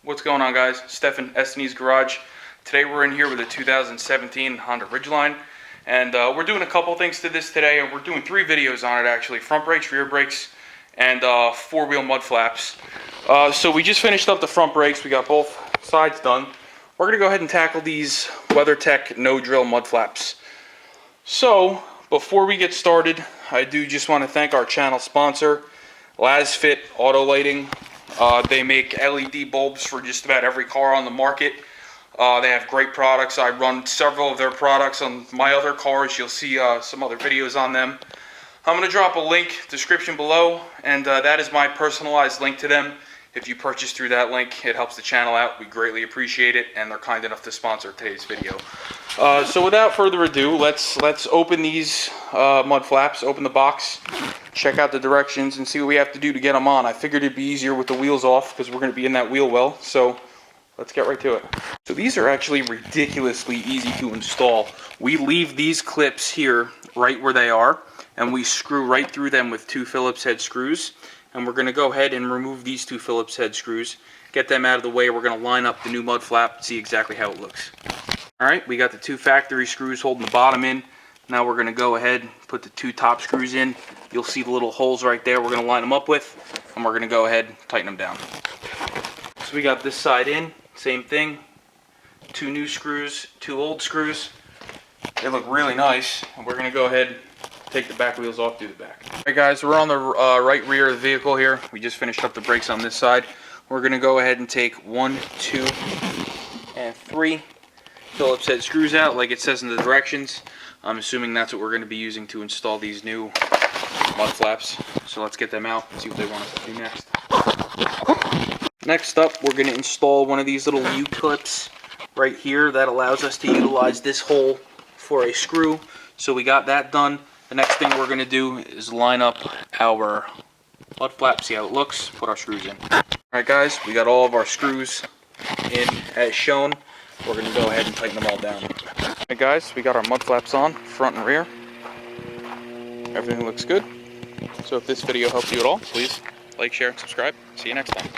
What's going on, guys? Stefan, S&E's Garage. Today we're in here with a 2017 Honda Ridgeline, and we're doing a couple things to this today. We're doing 3 videos on it actually: front brakes, rear brakes, and 4-wheel mud flaps. So we just finished up the front brakes. We got both sides done. We're gonna go ahead and tackle these WeatherTech no-drill mud flaps. So before we get started, I do just want to thank our channel sponsor, LasFit Auto Lighting. They make LED bulbs for just about every car on the market. They have great products. I run several of their products on my other cars. You'll see some other videos on them. I'm going to drop a link description below, and that is my personalized link to them. If you purchase through that link, it helps the channel out. We greatly appreciate it, and they're kind enough to sponsor today's video. So without further ado, let's open these mud flaps, open the box, check out the directions, and see what we have to do to get them on. I figured it'd be easier with the wheels off because we're going to be in that wheel well, so let's get right to it. So these are actually ridiculously easy to install. We leave these clips here right where they are, and we screw right through them with 2 Phillips head screws. And we're going to go ahead and remove these 2 Phillips head screws, get them out of the way. We're going to line up the new mud flap, see exactly how it looks. Alright, we got the 2 factory screws holding the bottom in. Now we're going to go ahead and put the 2 top screws in. You'll see the little holes right there we're going to line them up with, and we're going to go ahead and tighten them down. So we got this side in, same thing. 2 new screws, 2 old screws. They look really nice, and we're going to go ahead and take the back wheels off, do the back. Alright guys, we're on the right rear of the vehicle here. We just finished up the brakes on this side. We're going to go ahead and take 1, 2, and 3 Phillips head screws out like it says in the directions. I'm assuming that's what we're going to be using to install these new mud flaps. So let's get them out and see what they want us to do next. Next up, we're going to install one of these little U-clips right here that allows us to utilize this hole for a screw. So we got that done. The next thing we're going to do is line up our mud flap, see how it looks, put our screws in. Alright guys, we got all of our screws in as shown. We're going to go ahead and tighten them all down. Alright guys, we got our mud flaps on, front and rear. Everything looks good. So if this video helped you at all, please like, share, and subscribe. See you next time.